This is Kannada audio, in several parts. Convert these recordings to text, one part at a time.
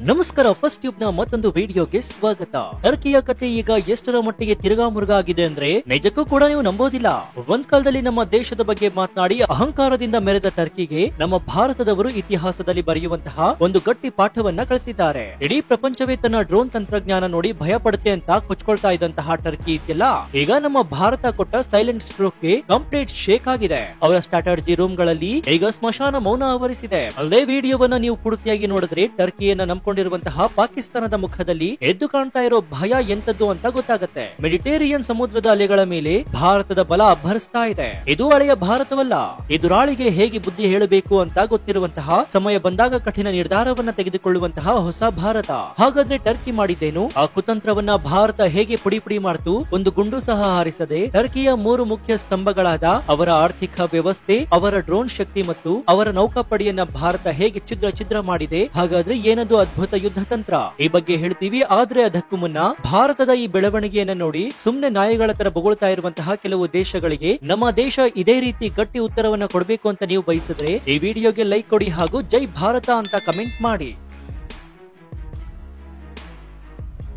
ನಮಸ್ಕಾರ, ಫಸ್ಟ್ ಟ್ಯೂಬ್ ನ ಮತ್ತೊಂದು ವಿಡಿಯೋಗೆ ಸ್ವಾಗತ. ಟರ್ಕಿಯ ಕತೆ ಈಗ ಎಷ್ಟರ ಮಟ್ಟಿಗೆ ತಿರುಗಾಮುರುಗ ಆಗಿದೆ ಅಂದ್ರೆ ನಿಜಕ್ಕೂ ಕೂಡ ನೀವು ನಂಬೋದಿಲ್ಲ. ಒಂದ್ ಕಾಲದಲ್ಲಿ ನಮ್ಮ ದೇಶದ ಬಗ್ಗೆ ಮಾತನಾಡಿ ಅಹಂಕಾರದಿಂದ ಮೆರೆದ ಟರ್ಕಿಗೆ ನಮ್ಮ ಭಾರತದವರು ಇತಿಹಾಸದಲ್ಲಿ ಬರೆಯುವಂತಹ ಒಂದು ಗಟ್ಟಿ ಪಾಠವನ್ನ ಕಳಿಸಿದ್ದಾರೆ. ಇಡೀ ಪ್ರಪಂಚವೇ ತನ್ನ ಡ್ರೋನ್ ತಂತ್ರಜ್ಞಾನ ನೋಡಿ ಭಯ ಪಡುತ್ತೆ ಅಂತ ಕೊಚ್ಕೊಳ್ತಾ ಇದ್ದಂತಹ ಟರ್ಕಿ ಇದೆಯಲ್ಲ, ಈಗ ನಮ್ಮ ಭಾರತ ಕೊಟ್ಟ ಸೈಲೆಂಟ್ ಸ್ಟ್ರೋಕ್ ಗೆ ಕಂಪ್ಲೀಟ್ ಶೇಕ್ ಆಗಿದೆ. ಅವರ ಸ್ಟ್ರಾಟಜಿ ರೂಮ್ ಗಳಲ್ಲಿ ಈಗ ಸ್ಮಶಾನ ಮೌನ ಆವರಿಸಿದೆ. ಅಲ್ಲೇ ವಿಡಿಯೋವನ್ನ ನೀವು ಪೂರ್ತಿಯಾಗಿ ನೋಡಿದ್ರೆ ಟರ್ಕಿಯನ್ನ ನಂಬಿಕೊಂಡಿರುವಂತಹ ಪಾಕಿಸ್ತಾನದ ಮುಖದಲ್ಲಿ ಎದ್ದು ಕಾಣ್ತಾ ಇರೋ ಭಯ ಎಂತದ್ದು ಅಂತ ಗೊತ್ತಾಗುತ್ತೆ. ಮೆಡಿಟೇರಿಯನ್ ಸಮುದ್ರದ ಅಲೆಗಳ ಮೇಲೆ ಭಾರತದ ಬಲ ಅಬ್ಬರಿಸ್ತಾ ಇದೆ. ಇದು ಹಳೆಯ ಭಾರತವಲ್ಲ, ಎದುರಾಳಿಗೆ ಹೇಗೆ ಬುದ್ಧಿ ಹೇಳಬೇಕು ಅಂತ ಗೊತ್ತಿರುವಂತಹ, ಸಮಯ ಬಂದಾಗ ಕಠಿಣ ನಿರ್ಧಾರವನ್ನ ತೆಗೆದುಕೊಳ್ಳುವಂತಹ ಹೊಸ ಭಾರತ. ಹಾಗಾದ್ರೆ ಟರ್ಕಿ ಮಾಡಿದ್ದೇನು? ಆ ಕುತಂತ್ರವನ್ನ ಭಾರತ ಹೇಗೆ ಪುಡಿ ಪುಡಿ ಮಾಡ್ತು? ಒಂದು ಗುಂಡು ಸಹ ಹಾರಿಸದೆ ಟರ್ಕಿಯ ಮೂರು ಮುಖ್ಯ ಸ್ತಂಭಗಳಾದ ಅವರ ಆರ್ಥಿಕ ವ್ಯವಸ್ಥೆ, ಅವರ ಡ್ರೋನ್ ಶಕ್ತಿ ಮತ್ತು ಅವರ ನೌಕಾಪಡೆಯನ್ನ ಭಾರತ ಹೇಗೆ ಛಿದ್ರ ಛಿದ್ರ ಮಾಡಿದೆ. ಹಾಗಾದ್ರೆ ಏನದು ಅದ್ಭುತ ಯುದ್ಧ ತಂತ್ರ? ಈ ಬಗ್ಗೆ ಹೇಳ್ತೀವಿ. ಆದ್ರೆ ಅದಕ್ಕೂ ಮುನ್ನ ಭಾರತದ ಈ ಬೆಳವಣಿಗೆಯನ್ನ ನೋಡಿ ಸುಮ್ನೆ ನಾಯಿಗಳ ತರ ಬೊಗಳ್ತಾ ಇರುವಂತಹ ಕೆಲವು ದೇಶಗಳಿಗೆ ನಮ್ಮ ದೇಶ ಇದೇ ರೀತಿ ಗಟ್ಟಿ ಉತ್ತರವನ್ನ ಕೊಡಬೇಕು ಅಂತ ನೀವು ಬಯಸಿದ್ರೆ ಈ ವಿಡಿಯೋಗೆ ಲೈಕ್ ಕೊಡಿ ಹಾಗೂ ಜೈ ಭಾರತ ಅಂತ ಕಮೆಂಟ್ ಮಾಡಿ.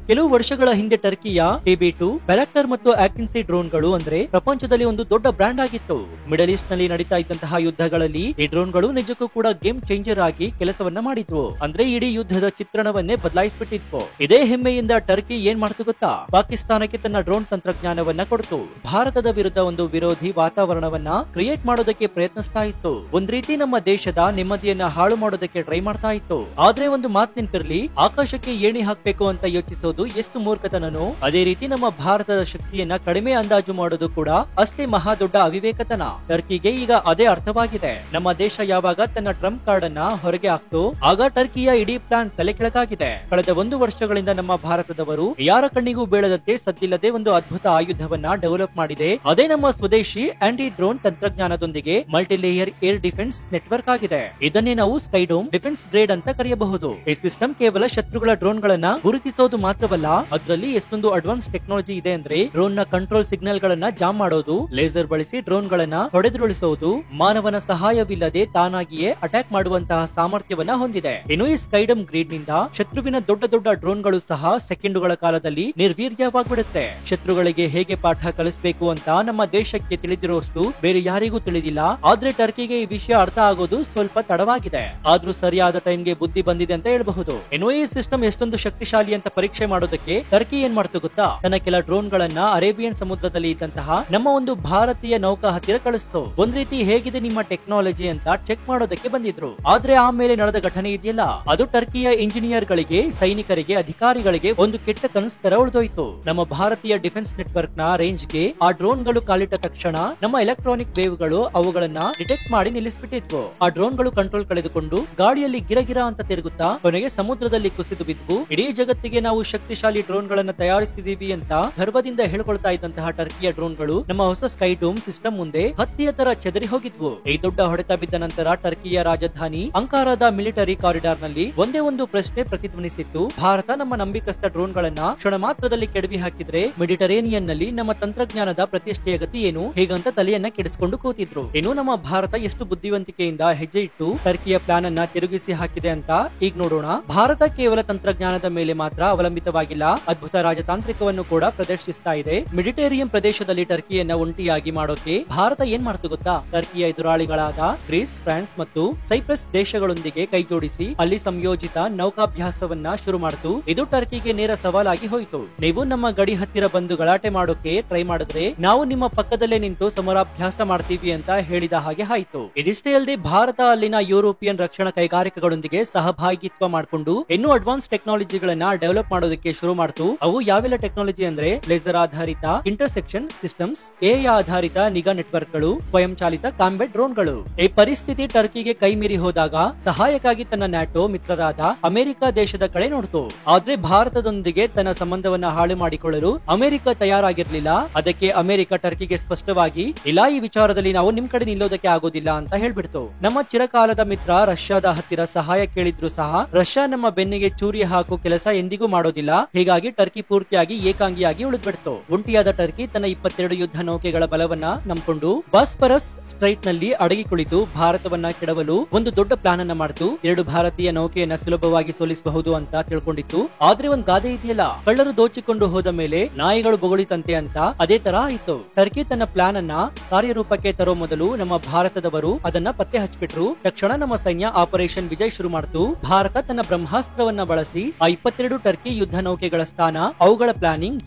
ಕೆಲವು ವರ್ಷಗಳ ಹಿಂದೆ ಟರ್ಕಿಯ TB2 ಬ್ಯಾರಕ್ಟರ್ ಮತ್ತು ಆಕ್ಟಿನ್ಸಿ ಡ್ರೋನ್ಗಳು ಅಂದ್ರೆ ಪ್ರಪಂಚದಲ್ಲಿ ಒಂದು ದೊಡ್ಡ ಬ್ರ್ಯಾಂಡ್ ಆಗಿತ್ತು. ಮಿಡಲ್ ಈಸ್ಟ್ ನಲ್ಲಿ ನಡೀತಾ ಇದ್ದಂತಹ ಯುದ್ಧಗಳಲ್ಲಿ ಈ ಡ್ರೋನ್ಗಳು ನಿಜಕ್ಕೂ ಕೂಡ ಗೇಮ್ ಚೇಂಜರ್ ಆಗಿ ಕೆಲಸವನ್ನ ಮಾಡಿದ್ವು. ಅಂದ್ರೆ ಇಡೀ ಯುದ್ಧದ ಚಿತ್ರಣವನ್ನೇ ಬದಲಾಯಿಸಿಬಿಟ್ಟಿದ್ವು. ಇದೇ ಹೆಮ್ಮೆಯಿಂದ ಟರ್ಕಿ ಏನ್ ಮಾಡ್ತು ಗೊತ್ತಾ? ಪಾಕಿಸ್ತಾನಕ್ಕೆ ತನ್ನ ಡ್ರೋನ್ ತಂತ್ರಜ್ಞಾನವನ್ನ ಕೊಡ್ತು. ಭಾರತದ ವಿರುದ್ಧ ಒಂದು ವಿರೋಧಿ ವಾತಾವರಣವನ್ನ ಕ್ರಿಯೇಟ್ ಮಾಡೋದಕ್ಕೆ ಪ್ರಯತ್ನಿಸ್ತಾ ಇತ್ತು. ಒಂದ್ ರೀತಿ ನಮ್ಮ ದೇಶದ ನೆಮ್ಮದಿಯನ್ನ ಹಾಳು ಮಾಡೋದಕ್ಕೆ ಟ್ರೈ ಮಾಡ್ತಾ ಇತ್ತು. ಆದ್ರೆ ಒಂದು ಮಾತ್ ನೆನ್ಪಿರ್ಲಿ, ಆಕಾಶಕ್ಕೆ ಏಣಿ ಹಾಕ್ಬೇಕು ಅಂತ ಯೋಚಿಸೋದು ಎಷ್ಟು ಮೂರ್ಖತನನೋ, ಅದೇ ರೀತಿ ನಮ್ಮ ಭಾರತದ ಶಕ್ತಿಯನ್ನ ಕಡಿಮೆ ಅಂದಾಜು ಮಾಡೋದು ಕೂಡ ಅಷ್ಟೇ ಮಹಾ ದೊಡ್ಡ ಅವಿವೇಕತನ. ಟರ್ಕಿಗೆ ಈಗ ಅದೇ ಅರ್ಥವಾಗಿದೆ. ನಮ್ಮ ದೇಶ ಯಾವಾಗ ತನ್ನ ಟ್ರಂಪ್ ಕಾರ್ಡ್ ಅನ್ನ ಹೊರಗೆ ಹಾಕ್ತು, ಆಗ ಟರ್ಕಿಯ ಇಡೀ ಪ್ಲಾನ್ ತಲೆ ಕೆಳಗಾಗಿದೆ. ಕಳೆದ 1 ವರ್ಷಗಳಿಂದ ನಮ್ಮ ಭಾರತದವರು ಯಾರ ಕಣ್ಣಿಗೂ ಬೀಳದಂತೆ ಸದ್ದಿಲ್ಲದೆ ಒಂದು ಅದ್ಭುತ ಆಯುಧವನ್ನ ಡೆವಲಪ್ ಮಾಡಿದೆ. ಅದೇ ನಮ್ಮ ಸ್ವದೇಶಿ ಆಂಟಿ ಡ್ರೋನ್ ತಂತ್ರಜ್ಞಾನದೊಂದಿಗೆ multi layer air defence network ಆಗಿದೆ. ಇದನ್ನೇ ನಾವು ಸ್ಕೈಡೋಮ್ ಡಿಫೆನ್ಸ್ ಗ್ರೇಡ್ ಅಂತ ಕರೆಯಬಹುದು. ಈ ಸಿಸ್ಟಮ್ ಕೇವಲ ಶತ್ರುಗಳ ಡ್ರೋನ್ ಗಳನ್ನ ಗುರುತಿಸೋದು ಮಾತ್ರ ಅದರಲ್ಲಿ ಎಷ್ಟೊಂದು ಅಡ್ವಾನ್ಸ್ ಟೆಕ್ನಾಲಜಿ ಇದೆ ಅಂದ್ರೆ ಡ್ರೋನ್ ನ ಕಂಟ್ರೋಲ್ ಸಿಗ್ನಲ್ ಗಳನ್ನ ಜಾಮ್ ಮಾಡೋದು, ಲೇಸರ್ ಬಳಸಿ ಡ್ರೋನ್ ಗಳನ್ನ ಹೊಡೆದುರುಳಿಸೋದು, ಮಾನವನ ಸಹಾಯವಿಲ್ಲದೆ ತಾನಾಗಿಯೇ ಅಟ್ಯಾಕ್ ಮಾಡುವಂತಹ ಸಾಮರ್ಥ್ಯವನ್ನ ಹೊಂದಿದೆ. ಇನ್ನು ಈ ಸ್ಕೈಡಮ್ ಗ್ರೇಡ್ ನಿಂದ ಶತ್ರುವಿನ ದೊಡ್ಡ ದೊಡ್ಡ ಡ್ರೋನ್ ಗಳು ಸಹ ಸೆಕೆಂಡುಗಳ ಕಾಲದಲ್ಲಿ ನಿರ್ವೀರ್ಯವಾಗ್ಬಿಡುತ್ತೆ. ಶತ್ರುಗಳಿಗೆ ಹೇಗೆ ಪಾಠ ಕಲಿಸಬೇಕು ಅಂತ ನಮ್ಮ ದೇಶಕ್ಕೆ ತಿಳಿದಿರುವಷ್ಟು ಬೇರೆ ಯಾರಿಗೂ ತಿಳಿದಿಲ್ಲ. ಆದ್ರೆ ಟರ್ಕಿಗೆ ಈ ವಿಷಯ ಅರ್ಥ ಆಗೋದು ಸ್ವಲ್ಪ ತಡವಾಗಿದೆ. ಆದ್ರೂ ಸರಿಯಾದ ಟೈಮ್ಗೆ ಬುದ್ಧಿ ಬಂದಿದೆ ಅಂತ ಹೇಳಬಹುದು. ಇನ್ನು ಈ ಸಿಸ್ಟಮ್ ಎಷ್ಟೊಂದು ಶಕ್ತಿಶಾಲಿ ಅಂತ ಪರೀಕ್ಷೆ ಮಾಡೋದಕ್ಕೆ ಟರ್ಕಿ ಏನ್ ಮಾಡ್ತು ಗೊತ್ತಾ? ತನ್ನ ಕೆಲ ಡ್ರೋನ್ ಗಳನ್ನ ಅರೇಬಿಯನ್ ಸಮುದ್ರದಲ್ಲಿ ಇದ್ದಂತಹ ನಮ್ಮ ಒಂದು ಭಾರತೀಯ ನೌಕಾ ಹತ್ತಿರ ಕಳಿಸ್ತು. ಒಂದ್ ರೀತಿ ಹೇಗಿದೆ ನಿಮ್ಮ ಟೆಕ್ನಾಲಜಿ ಅಂತ ಚೆಕ್ ಮಾಡೋದಕ್ಕೆ ಬಂದಿದ್ರು. ಆದ್ರೆ ಆಮೇಲೆ ನಡೆದ ಘಟನೆ ಇದೆಯಲ್ಲ, ಅದು ಟರ್ಕಿಯ ಇಂಜಿನಿಯರ್ ಗಳಿಗೆ, ಸೈನಿಕರಿಗೆ, ಅಧಿಕಾರಿಗಳಿಗೆ ಒಂದು ಕೆಟ್ಟ ಕನಸು ತರ ಉಳಿದೋಯ್ತು. ನಮ್ಮ ಭಾರತೀಯ ಡಿಫೆನ್ಸ್ ನೆಟ್ವರ್ಕ್ ನ ರೇಂಜ್ ಗೆ ಆ ಡ್ರೋನ್ ಗಳು ಕಾಲಿಟ್ಟ ತಕ್ಷಣ ನಮ್ಮ ಎಲೆಕ್ಟ್ರಾನಿಕ್ ವೇವ್ ಗಳು ಅವುಗಳನ್ನ ಡಿಟೆಕ್ಟ್ ಮಾಡಿ ನಿಲ್ಲಿಸ್ಬಿಟ್ಟಿದ್ವು. ಆ ಡ್ರೋನ್ ಗಳು ಕಂಟ್ರೋಲ್ ಕಳೆದುಕೊಂಡು ಗಾಳಿಯಲ್ಲಿ ಗಿರಗಿರ ಅಂತ ತಿರುಗುತ್ತಾ ಕೊನೆಗೆ ಸಮುದ್ರದಲ್ಲಿ ಕುಸಿದು ಬಿದ್ವು. ಇಡೀ ಜಗತ್ತಿಗೆ ನಾವು ಶಕ್ತಿಶಾಲಿ ಡ್ರೋನ್ ಗಳನ್ನ ತಯಾರಿಸಿದೀವಿ ಅಂತ ಗರ್ವದಿಂದ ಹೇಳ್ಕೊಳ್ತಾ ಇದ್ದಂತಹ ಟರ್ಕಿಯ ಡ್ರೋನ್ ಗಳು ನಮ್ಮ ಹೊಸ ಸ್ಕೈ ಡೋಮ್ ಸಿಸ್ಟಮ್ ಮುಂದೆ ಹತ್ತಿಯ ತರ ಚೆದರಿ ಹೋಗಿದ್ವು. ಈ ದೊಡ್ಡ ಹೊಡೆತ ಬಿದ್ದ ನಂತರ ಟರ್ಕಿಯ ರಾಜಧಾನಿ ಅಂಕಾರಾದ ಮಿಲಿಟರಿ ಕಾರಿಡಾರ್ ನಲ್ಲಿ ಒಂದೇ ಒಂದು ಪ್ರಶ್ನೆ ಪ್ರತಿಧ್ವನಿಸಿತ್ತು. ಭಾರತ ನಮ್ಮ ನಂಬಿಕಸ್ಥ ಡ್ರೋನ್ ಗಳನ್ನ ಕ್ಷಣ ಮಾತ್ರದಲ್ಲಿ ಕೆಡವಿ ಹಾಕಿದ್ರೆ ಮೆಡಿಟರೇನಿಯನ್ ನಲ್ಲಿ ನಮ್ಮ ತಂತ್ರಜ್ಞಾನದ ಪ್ರತಿಷ್ಠೆಯ ಗತಿ ಏನು, ಹೇಗಂತ ತಲೆಯನ್ನ ಕೆಡಿಸಿಕೊಂಡು ಕೂತಿದ್ರು. ಇನ್ನು ನಮ್ಮ ಭಾರತ ಎಷ್ಟು ಬುದ್ಧಿವಂತಿಕೆಯಿಂದ ಹೆಜ್ಜೆ ಇಟ್ಟು ಟರ್ಕಿಯ ಪ್ಲಾನ್ ಅನ್ನ ತಿರುಗಿಸಿ ಹಾಕಿದೆ ಅಂತ ಈಗ ನೋಡೋಣ. ಭಾರತ ಕೇವಲ ತಂತ್ರಜ್ಞಾನದ ಮೇಲೆ ಮಾತ್ರ ಅವಲಂಬಿತವಾಗಿಲ್ಲ, ಅದ್ಭುತ ರಾಜತಾಂತ್ರಿಕವನ್ನು ಕೂಡ ಪ್ರದರ್ಶಿಸ್ತಾ ಇದೆ. ಮೆಡಿಟೇರಿಯನ್ ಪ್ರದೇಶದಲ್ಲಿ ಟರ್ಕಿಯನ್ನ ಒಂಟಿಯಾಗಿ ಮಾಡೋಕೆ ಭಾರತ ಏನ್ ಮಾಡ್ತು ಗೊತ್ತಾ? ಟರ್ಕಿಯ ಎದುರಾಳಿಗಳಾದ ಗ್ರೀಸ್, ಫ್ರಾನ್ಸ್ ಮತ್ತು ಸೈಪ್ರಸ್ ದೇಶಗಳೊಂದಿಗೆ ಕೈಜೋಡಿಸಿ ಅಲ್ಲಿ ಸಂಯೋಜಿತ ನೌಕಾಭ್ಯಾಸವನ್ನ ಶುರು ಮಾಡ್ತು. ಇದು ಟರ್ಕಿಗೆ ನೇರ ಸವಾಲಾಗಿ ಹೋಯಿತು. ನೀವು ನಮ್ಮ ಗಡಿ ಹತ್ತಿರ ಬಂದು ಗಲಾಟೆ ಮಾಡೋಕೆ ಟ್ರೈ ಮಾಡಿದ್ರೆ ನಾವು ನಿಮ್ಮ ಪಕ್ಕದಲ್ಲೇ ನಿಂತು ಸಮರಾಭ್ಯಾಸ ಮಾಡ್ತೀವಿ ಅಂತ ಹೇಳಿದ ಹಾಗೆ ಆಯ್ತು. ಇದಿಷ್ಟೇ ಅಲ್ಲದೆ ಭಾರತ ಅಲ್ಲಿನ ಯುರೋಪಿಯನ್ ರಕ್ಷಣಾ ಕೈಗಾರಿಕೆಗಳೊಂದಿಗೆ ಸಹಭಾಗಿತ್ವ ಮಾಡಿಕೊಂಡು ಇನ್ನೂ ಅಡ್ವಾನ್ಸ್ ಟೆಕ್ನಾಲಜಿಗಳನ್ನ ಡೆವಲಪ್ ಮಾಡೋದಕ್ಕೆ ಶುರು ಮಾಡ್ತು. ಅವು ಯಾವೆಲ್ಲ ಟೆಕ್ನಾಲಜಿ ಅಂದ್ರೆ ಲೇಸರ್ ಆಧಾರಿತ ಇಂಟರ್ಸೆಕ್ಷನ್ ಸಿಸ್ಟಮ್ಸ್, AI ಆಧಾರಿತ ನಿಗಾ ನೆಟ್ವರ್ಕ್ ಗಳು, ಸ್ವಯಂ ಚಾಲಿತ ಕಾಂಬ್ಯಾಟ್ ಡ್ರೋನ್ ಗಳು. ಈ ಪರಿಸ್ಥಿತಿ ಟರ್ಕಿಗೆ ಕೈ ಮೀರಿ ಹೋದಾಗ ಸಹಾಯಕ್ಕಾಗಿ ತನ್ನ ನ್ಯಾಟೋ ಮಿತ್ರರಾದ ಅಮೆರಿಕ ದೇಶದ ಕಡೆ ನೋಡ್ತು. ಆದ್ರೆ ಭಾರತದೊಂದಿಗೆ ತನ್ನ ಸಂಬಂಧವನ್ನ ಹಾಳು ಮಾಡಿಕೊಳ್ಳಲು ಅಮೆರಿಕ ತಯಾರಾಗಿರ್ಲಿಲ್ಲ. ಅದಕ್ಕೆ ಅಮೆರಿಕ ಟರ್ಕಿಗೆ ಸ್ಪಷ್ಟವಾಗಿ ಇಲ್ಲ, ಈ ವಿಚಾರದಲ್ಲಿ ನಾವು ನಿಮ್ ಕಡೆ ನಿಲ್ಲೋದಕ್ಕೆ ಆಗೋದಿಲ್ಲ ಅಂತ ಹೇಳ್ಬಿಡ್ತು. ನಮ್ಮ ಚಿರಕಾಲದ ಮಿತ್ರ ರಷ್ಯಾದ ಹತ್ತಿರ ಸಹಾಯ ಕೇಳಿದ್ರು ಸಹ ರಷ್ಯಾ ನಮ್ಮ ಬೆನ್ನಿಗೆ ಚೂರಿ ಹಾಕೋ ಕೆಲಸ ಎಂದಿಗೂ ಮಾಡೋದಿಲ್ಲ. ಇರಲಿಲ್ಲ. ಹೀಗಾಗಿ ಟರ್ಕಿ ಪೂರ್ತಿಯಾಗಿ ಏಕಾಂಗಿಯಾಗಿ ಉಳಿದ್ಬಿಡ್ತು. ಒಂಟಿಯಾದ ಟರ್ಕಿ ತನ್ನ 22 ಯುದ್ಧ ನೌಕೆಗಳ ಬಲವನ್ನ ನಂಬಿಕೊಂಡು ಬಾಸ್ಪರಸ್ ಸ್ಟ್ರೈಟ್ ನಲ್ಲಿ ಅಡಗಿ ಕುಳಿತು ಭಾರತವನ್ನ ಕೆಡವಲು ಒಂದು ದೊಡ್ಡ ಪ್ಲಾನ್ ಅನ್ನ ಮಾಡಿತು. 2 ಭಾರತೀಯ ನೌಕೆಯನ್ನ ಸುಲಭವಾಗಿ ಸೋಲಿಸಬಹುದು ಅಂತ ತಿಳ್ಕೊಂಡಿತ್ತು. ಆದ್ರೆ ಒಂದ್ ಗಾದೆ ಇದೆಯಲ್ಲ, ಕಳ್ಳರು ದೋಚಿಕೊಂಡು ಹೋದ ಮೇಲೆ ನಾಯಿಗಳು ಬೊಗಳಿತಂತೆ ಅಂತ ಅದೇ ತರ ಆಯ್ತು. ಟರ್ಕಿ ತನ್ನ ಪ್ಲಾನ್ ಅನ್ನ ಕಾರ್ಯರೂಪಕ್ಕೆ ತರೋ ಮೊದಲು ನಮ್ಮ ಭಾರತದವರು ಅದನ್ನ ಪತ್ತೆ ಹಚ್ಚಿಬಿಟ್ರು. ತಕ್ಷಣ ನಮ್ಮ ಸೈನ್ಯ ಆಪರೇಷನ್ ವಿಜಯ್ ಶುರು ಮಾಡಿತು. ಭಾರತ ತನ್ನ ಬ್ರಹ್ಮಾಸ್ತ್ರವನ್ನ ಬಳಸಿ ಆ 22 ಟರ್ಕಿ ಯುದ್ಧ ನೌಕೆಗಳ ಸ್ಥಾನ, ಅವುಗಳ ಪ್ಲಾನಿಂಗ್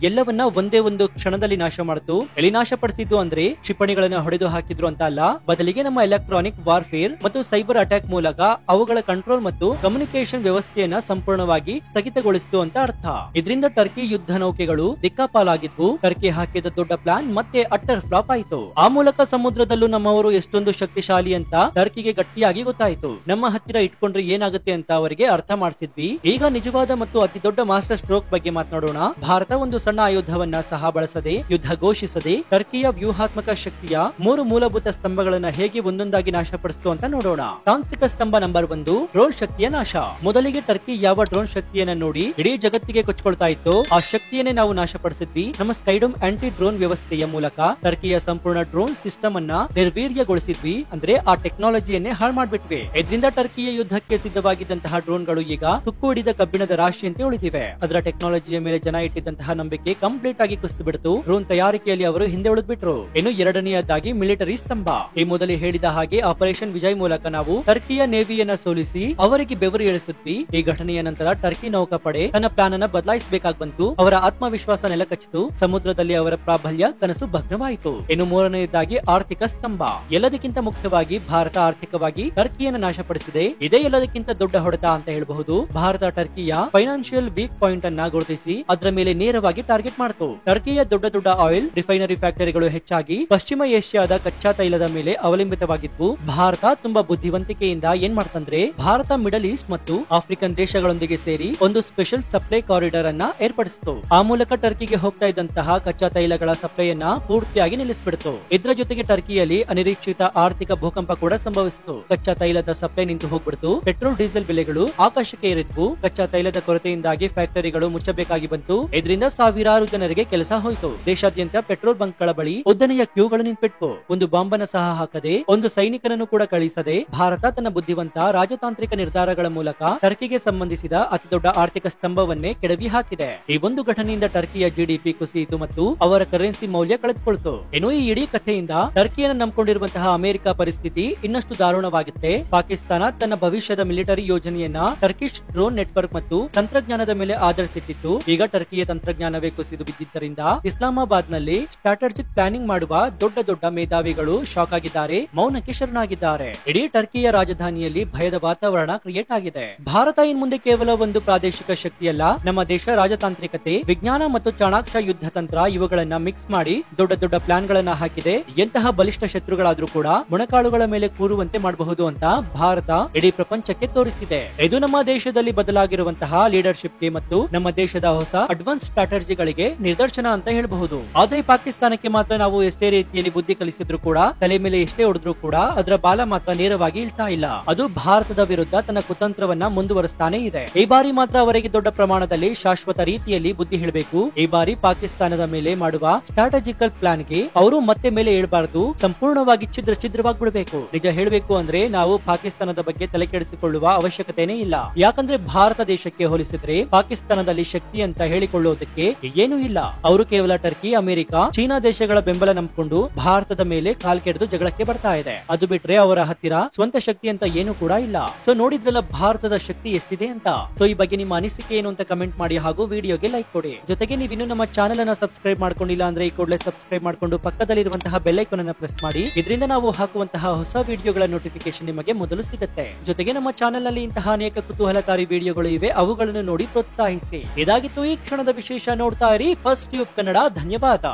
ಎಲ್ಲವನ್ನ ಒಂದೇ ಒಂದು ಕ್ಷಣದಲ್ಲಿ ನಾಶ ಮಾಡಿತು. ಎಲ್ಲಿ ನಾಶಪಡಿಸಿದ್ದು ಅಂದ್ರೆ ಕ್ಷಿಪಣಿಗಳನ್ನ ಹೊಡೆದು ಹಾಕಿದ್ರು ಅಂತ ಅಲ್ಲ, ಬದಲಿಗೆ ನಮ್ಮ ಎಲೆಕ್ಟ್ರಾನಿಕ್ ವಾರ್ಫೇರ್ ಮತ್ತು ಸೈಬರ್ ಅಟ್ಯಾಕ್ ಮೂಲಕ ಅವುಗಳ ಕಂಟ್ರೋಲ್ ಮತ್ತು ಕಮ್ಯುನಿಕೇಶನ್ ವ್ಯವಸ್ಥೆಯನ್ನ ಸಂಪೂರ್ಣವಾಗಿ ಸ್ಥಗಿತಗೊಳಿಸಿತು ಅಂತ ಅರ್ಥ. ಇದರಿಂದ ಟರ್ಕಿ ಯುದ್ಧ ನೌಕೆಗಳು ದಿಕ್ಕಾಪಾಲಾಗಿದ್ವು. ಟರ್ಕಿ ಹಾಕಿದ ದೊಡ್ಡ ಪ್ಲಾನ್ ಮತ್ತೆ ಅಟ್ಟರ್ ಫ್ಲಾಪ್ ಆಯಿತು. ಆ ಮೂಲಕ ಸಮುದ್ರದಲ್ಲೂ ನಮ್ಮವರು ಎಷ್ಟೊಂದು ಶಕ್ತಿಶಾಲಿ ಅಂತ ಟರ್ಕಿಗೆ ಗಟ್ಟಿಯಾಗಿ ಗೊತ್ತಾಯಿತು. ನಮ್ಮ ಹತ್ತಿರ ಇಟ್ಕೊಂಡ್ರೆ ಏನಾಗುತ್ತೆ ಅಂತ ಅವರಿಗೆ ಅರ್ಥ ಮಾಡಿಸಿದ್ವಿ. ಈಗ ನಿಜವಾದ ಮತ್ತು ಅತಿ ದೊಡ್ಡ ಮಾಸ್ಟರ್ ಸ್ಟ್ರೋಕ್ ಬಗ್ಗೆ ಮಾತನಾಡೋಣ. ಭಾರತ ಒಂದು ಸಣ್ಣ ಆಯುಧವನ್ನ ಸಹ ಬಳಸದೆ, ಯುದ್ಧ ಘೋಷಿಸದೆ ಟರ್ಕಿಯ ವ್ಯೂಹಾತ್ಮಕ ಶಕ್ತಿಯ 3 ಮೂಲಭೂತ ಸ್ತಂಭಗಳನ್ನ ಹೇಗೆ ಒಂದೊಂದಾಗಿ ನಾಶಪಡಿಸಿತು ಅಂತ ನೋಡೋಣ. ತಾಂತ್ರಿಕ ಸ್ತಂಭ ನಂಬರ್ 1, ಡ್ರೋನ್ ಶಕ್ತಿಯ ನಾಶ. ಮೊದಲಿಗೆ ಟರ್ಕಿ ಯಾವ ಡ್ರೋನ್ ಶಕ್ತಿಯನ್ನ ನೋಡಿ ಇಡೀ ಜಗತ್ತಿಗೆ ಕೊಚ್ಕೊಳ್ತಾ ಇತ್ತು, ಆ ಶಕ್ತಿಯನ್ನೇ ನಾವು ನಾಶಪಡಿಸಿದ್ವಿ. ನಮ್ಮ ಸ್ಕೈಡೋಮ್ ಆಂಟಿ ಡ್ರೋನ್ ವ್ಯವಸ್ಥೆಯ ಮೂಲಕ ಟರ್ಕಿಯ ಸಂಪೂರ್ಣ ಡ್ರೋನ್ ಸಿಸ್ಟಮ್ ಅನ್ನ ನಿರ್ವೀರ್ಯಗೊಳಿಸಿದ್ವಿ. ಅಂದ್ರೆ ಆ ಟೆಕ್ನಾಲಜಿಯನ್ನೇ ಹಾಳು ಮಾಡ್ಬಿಟ್ವಿ. ಇದರಿಂದ ಟರ್ಕಿಯ ಯುದ್ಧಕ್ಕೆ ಸಿದ್ಧವಾಗಿದ್ದಂತಹ ಡ್ರೋನ್ಗಳು ಈಗ ತುಕ್ಕು ಹಿಡಿದ ಕಬ್ಬಿಣದ ರಾಶಿಯಂತೆ ಉಳಿದಿವೆ. ಅದರ ಟೆಕ್ನಾಲಜಿಯ ಮೇಲೆ ಜನ ಇಟ್ಟಿದ್ದಂತಹ ನಂಬಿಕೆ ಕಂಪ್ಲೀಟ್ ಆಗಿ ಕುಸಿದು ಬಿಡ್ತು. ಡ್ರೋನ್ ತಯಾರಿಕೆಯಲ್ಲಿ ಅವರು ಹಿಂದೆ ಉಳಿದ್ಬಿಟ್ರು. ಇನ್ನು ಎರಡನೆಯದಾಗಿ ಮಿಲಿಟರಿ ಸ್ತಂಭ. ಈ ಮೊದಲೇ ಹೇಳಿದ ಹಾಗೆ ಆಪರೇಷನ್ ವಿಜಯ್ ಮೂಲಕ ನಾವು ಟರ್ಕಿಯ ನೇವಿಯನ್ನ ಸೋಲಿಸಿ ಅವರಿಗೆ ಬೆವರು ಇಳಿಸಿದ್ವಿ. ಈ ಘಟನೆಯ ನಂತರ ಟರ್ಕಿ ನೌಕಾಪಡೆ ತನ್ನ ಪ್ಲಾನ್ ಅನ್ನ ಬದಲಾಯಿಸಬೇಕಾಗಿ ಬಂತು. ಅವರ ಆತ್ಮವಿಶ್ವಾಸ ನೆಲಕಚ್ಚಿತು. ಸಮುದ್ರದಲ್ಲಿ ಅವರ ಪ್ರಾಬಲ್ಯ ಕನಸು ಭಗ್ನವಾಯಿತು. ಇನ್ನು ಮೂರನೆಯದಾಗಿ ಆರ್ಥಿಕ ಸ್ತಂಭ. ಎಲ್ಲದಕ್ಕಿಂತ ಮುಖ್ಯವಾಗಿ ಭಾರತ ಆರ್ಥಿಕವಾಗಿ ಟರ್ಕಿಯನ್ನು ನಾಶಪಡಿಸಿದೆ. ಇದೇ ಎಲ್ಲದಕ್ಕಿಂತ ದೊಡ್ಡ ಹೊಡೆತ ಅಂತ ಹೇಳಬಹುದು. ಭಾರತ ಟರ್ಕಿಯ ಫೈನಾನ್ಷಿಯಲ್ ವೀಕ್ ಪಾಯಿಂಟ್ ಅನ್ನ ಗುರುತಿಸಿ ಅದರ ಮೇಲೆ ನೇರವಾಗಿ ಟಾರ್ಗೆಟ್ ಮಾಡಿತು. ಟರ್ಕಿಯ ದೊಡ್ಡ ದೊಡ್ಡ ಆಯಿಲ್ ರಿಫೈನರಿ ಫ್ಯಾಕ್ಟರಿಗಳು ಹೆಚ್ಚಾಗಿ ಪಶ್ಚಿಮ ಏಷ್ಯಾದ ಕಚ್ಚಾ ತೈಲದ ಮೇಲೆ ಅವಲಂಬಿತವಾಗಿದ್ವು. ಭಾರತ ತುಂಬಾ ಬುದ್ಧಿವಂತಿಕೆಯಿಂದ ಏನ್ ಮಾಡ್ತಂದ್ರೆ, ಭಾರತ ಮಿಡಲ್ ಈಸ್ಟ್ ಮತ್ತು ಆಫ್ರಿಕನ್ ದೇಶಗಳೊಂದಿಗೆ ಸೇರಿ ಒಂದು ಸ್ಪೆಷಲ್ ಸಪ್ಲೈ ಕಾರಿಡಾರ್ ಅನ್ನ ಏರ್ಪಡಿಸಿತು. ಆ ಮೂಲಕ ಟರ್ಕಿಗೆ ಹೋಗ್ತಾ ಇದ್ದಂತಹ ಕಚ್ಚಾ ತೈಲಗಳ ಸಪ್ಲೈಯನ್ನ ಪೂರ್ತಿಯಾಗಿ ನಿಲ್ಲಿಸಿಬಿಡ್ತು. ಇದರ ಜೊತೆಗೆ ಟರ್ಕಿಯಲ್ಲಿ ಅನಿರೀಕ್ಷಿತ ಆರ್ಥಿಕ ಭೂಕಂಪ ಕೂಡ ಸಂಭವಿಸಿತು. ಕಚ್ಚಾ ತೈಲದ ಸಪ್ಲೈ ನಿಂತು ಹೋಗ್ಬಿಡ್ತು. ಪೆಟ್ರೋಲ್ ಡೀಸೆಲ್ ಬೆಲೆಗಳು ಆಕಾಶಕ್ಕೆ ಏರಿದ್ವು. ಕಚ್ಚಾ ತೈಲದ ಕೊರತೆಯಿಂದಾಗಿ ಫ್ಯಾಕ್ಟರಿಗಳು ಮುಚ್ಚಬೇಕಾಗಿ ಬಂತು. ಇದರಿಂದ ಸಾವಿರಾರು ಜನರಿಗೆ ಕೆಲಸ ಹೋಯಿತು. ದೇಶಾದ್ಯಂತ ಪೆಟ್ರೋಲ್ ಬಂಕ್ಗಳ ಬಳಿ ಉದ್ದನೆಯ ಕ್ಯೂಗಳು ನಿಂತ್ಬಿಟ್ವು. ಒಂದು ಬಾಂಬನ್ನು ಸಹ ಹಾಕದೆ, ಒಂದು ಸೈನಿಕನನ್ನು ಕೂಡ ಕಳಿಸದೆ ಭಾರತ ತನ್ನ ಬುದ್ಧಿವಂತ ರಾಜತಾಂತ್ರಿಕ ನಿರ್ಧಾರಗಳ ಮೂಲಕ ಟರ್ಕಿಗೆ ಸಂಬಂಧಿಸಿದ ಅತಿದೊಡ್ಡ ಆರ್ಥಿಕ ಸ್ತಂಭವನ್ನೇ ಕೆಡವಿ ಹಾಕಿದೆ. ಈ ಒಂದು ಘಟನೆಯಿಂದ ಟರ್ಕಿಯ ಜಿಡಿಪಿ ಕುಸಿಯಿತು ಮತ್ತು ಅವರ ಕರೆನ್ಸಿ ಮೌಲ್ಯ ಕಳೆದುಕೊಳ್ತು. ಇನ್ನು ಈ ಇಡೀ ಕಥೆಯಿಂದ ಟರ್ಕಿಯನ್ನು ನಂಬಿಕೊಂಡಿರುವಂತಹ ಅಮೆರಿಕ ಪರಿಸ್ಥಿತಿ ಇನ್ನಷ್ಟು ದಾರುಣವಾಗುತ್ತೆ. ಪಾಕಿಸ್ತಾನ ತನ್ನ ಭವಿಷ್ಯದ ಮಿಲಿಟರಿ ಯೋಜನೆಯನ್ನ ಟರ್ಕಿಶ್ ಡ್ರೋನ್ ನೆಟ್ವರ್ಕ್ ಮತ್ತು ತಂತ್ರಜ್ಞಾನದ ಮೇಲೆ ಆಧರಿಸಿಟ್ಟಿತ್ತು. ಈಗ ಟರ್ಕಿಯ ತಂತ್ರಜ್ಞಾನವೇ ಕುಸಿದು ಬಿದ್ದಿದ್ದರಿಂದ ಇಸ್ಲಾಮಾಬಾದ್ ನಲ್ಲಿ ಸ್ಟ್ರಾಟಜಿಕ್ ಪ್ಲಾನಿಂಗ್ ಮಾಡುವ ದೊಡ್ಡ ದೊಡ್ಡ ಮೇಧಾವಿಗಳು ಶಾಕ್ ಆಗಿದ್ದಾರೆ, ಮೌನಕ್ಕೆ ಶರಣಾಗಿದ್ದಾರೆ. ಇಡೀ ಟರ್ಕಿಯ ರಾಜಧಾನಿಯಲ್ಲಿ ಭಯದ ವಾತಾವರಣ ಕ್ರಿಯೇಟ್ ಆಗಿದೆ. ಭಾರತ ಇನ್ ಮುಂದೆ ಕೇವಲ ಒಂದು ಪ್ರಾದೇಶಿಕ ಶಕ್ತಿಯಲ್ಲ, ನಮ್ಮ ದೇಶ ರಾಜತಾಂತ್ರಿಕತೆ, ವಿಜ್ಞಾನ ಮತ್ತು ಚಾಣಾಕ್ಷ ಯುದ್ಧ ತಂತ್ರ ಇವುಗಳನ್ನ ಮಿಕ್ಸ್ ಮಾಡಿ ದೊಡ್ಡ ದೊಡ್ಡ ಪ್ಲಾನ್ ಗಳನ್ನ ಹಾಕಿದೆ. ಎಂತಹ ಬಲಿಷ್ಠ ಶತ್ರುಗಳಾದ್ರೂ ಕೂಡ ಮೊಣಕಾಲುಗಳ ಮೇಲೆ ಕೂರುವಂತೆ ಮಾಡಬಹುದು ಅಂತ ಭಾರತ ಇಡೀ ಪ್ರಪಂಚಕ್ಕೆ ತೋರಿಸಿದೆ. ಇದು ನಮ್ಮ ದೇಶದಲ್ಲಿ ಬದಲಾಗಿರುವಂತಹ ಲೀಡರ್ಶಿಪ್ ಗೆ ಮತ್ತು ನಮ್ಮ ದೇಶದ ಹೊಸ ಅಡ್ವಾನ್ಸ್ ಸ್ಟ್ರಾಟಜಿಗಳಿಗೆ ನಿದರ್ಶನ ಅಂತ ಹೇಳಬಹುದು. ಆದ್ರೆ ಪಾಕಿಸ್ತಾನಕ್ಕೆ ಮಾತ್ರ ನಾವು ಎಷ್ಟೇ ರೀತಿಯಲ್ಲಿ ಬುದ್ಧಿ ಕಲಿಸಿದ್ರು ಕೂಡ, ತಲೆ ಮೇಲೆ ಎಷ್ಟೇ ಹೊಡೆದ್ರು ಕೂಡ ಅದರ ಬಾಲ ಮಾತ್ರ ನೇರವಾಗಿ ಇಳ್ತಾ ಇಲ್ಲ. ಅದು ಭಾರತದ ವಿರುದ್ಧ ತನ್ನ ಕುತಂತ್ರವನ್ನ ಮುಂದುವರಿಸ್ತಾನೆ ಇದೆ. ಈ ಬಾರಿ ಮಾತ್ರ ಅವರಿಗೆ ದೊಡ್ಡ ಪ್ರಮಾಣದಲ್ಲಿ ಶಾಶ್ವತ ರೀತಿಯಲ್ಲಿ ಬುದ್ಧಿ ಹೇಳಬೇಕು. ಈ ಬಾರಿ ಪಾಕಿಸ್ತಾನದ ಮೇಲೆ ಮಾಡುವ ಸ್ಟ್ರಾಟಜಿಕಲ್ ಪ್ಲಾನ್ ಗೆ ಅವರು ಮತ್ತೆ ಮೇಲೆ ಏಳಬಾರದು, ಸಂಪೂರ್ಣವಾಗಿ ಛಿದ್ರವಾಗಿ ಬಿಡಬೇಕು. ನಿಜ ಹೇಳಬೇಕು ಅಂದ್ರೆ ನಾವು ಪಾಕಿಸ್ತಾನದ ಬಗ್ಗೆ ತಲೆ ಕೆಡಿಸಿಕೊಳ್ಳುವ ಅವಶ್ಯಕತೆನೇ ಇಲ್ಲ. ಯಾಕಂದ್ರೆ ಭಾರತ ದೇಶಕ್ಕೆ ಹೋಲಿಸಿದ್ರೆ ಪಾಕಿಸ್ತಾನದಲ್ಲಿ ಶಕ್ತಿ ಅಂತ ಹೇಳಿಕೊಳ್ಳುವುದಕ್ಕೆ ಏನೂ ಇಲ್ಲ. ಅವರು ಕೇವಲ ಟರ್ಕಿ, ಅಮೆರಿಕ, ಚೀನಾ ದೇಶಗಳ ಬೆಂಬಲ ನಂಬಿಕೊಂಡು ಭಾರತದ ಮೇಲೆ ಕಾಲ್ಕೆರೆದು ಜಗಳಕ್ಕೆ ಬರ್ತಾ ಇದೆ. ಅದು ಬಿಟ್ರೆ ಅವರ ಹತ್ತಿರ ಸ್ವಂತ ಶಕ್ತಿ ಅಂತ ಏನು ಕೂಡ ಇಲ್ಲ. ಸೊ ನೋಡಿದ್ರಲ್ಲ ಭಾರತದ ಶಕ್ತಿ ಎಷ್ಟಿದೆ ಅಂತ. ಸೊ ಈ ಬಗ್ಗೆ ನಿಮ್ಮ ಅನಿಸಿಕೆ ಏನು ಅಂತ ಕಮೆಂಟ್ ಮಾಡಿ ಹಾಗೂ ವಿಡಿಯೋಗೆ ಲೈಕ್ ಕೊಡಿ. ಜೊತೆಗೆ ನೀವು ಇನ್ನೂ ನಮ್ಮ ಚಾನೆಲ್ ಅನ್ನ ಸಬ್ಸ್ಕ್ರೈಬ್ ಮಾಡ್ಕೊಂಡಿಲ್ಲ ಅಂದ್ರೆ ಈ ಕೂಡಲೇ ಸಬ್ಸ್ಕ್ರೈಬ್ ಮಾಡ್ಕೊಂಡು ಪಕ್ಕದಲ್ಲಿರುವಂತಹ ಬೆಲ್ ಐಕಾನ್ ಅನ್ನ ಪ್ರೆಸ್ ಮಾಡಿ. ಇದರಿಂದ ನಾವು ಹಾಕುವಂತಹ ಹೊಸ ವಿಡಿಯೋಗಳ ನೋಟಿಫಿಕೇಶನ್ ನಿಮಗೆ ಮೊದಲು ಸಿಗುತ್ತೆ. ಜೊತೆಗೆ ನಮ್ಮ ಚಾನೆಲ್ ನಲ್ಲಿ ಇಂತಹ ಅನೇಕ ಕುತೂಹಲಕಾರಿ ವಿಡಿಯೋಗಳು ಇವೆ, ಅವುಗಳನ್ನು ನೋಡಿ ಪ್ರೋತ್ಸಾಹಿಸಿ. ಇದಾಗಿತ್ತು ಈ ಕ್ಷಣದ ವಿಶೇಷ. ನೋಡ್ತಾ ಇರಿ ಫಸ್ಟ್ ಟ್ಯೂಬ್ ಕನ್ನಡ. ಧನ್ಯವಾದ.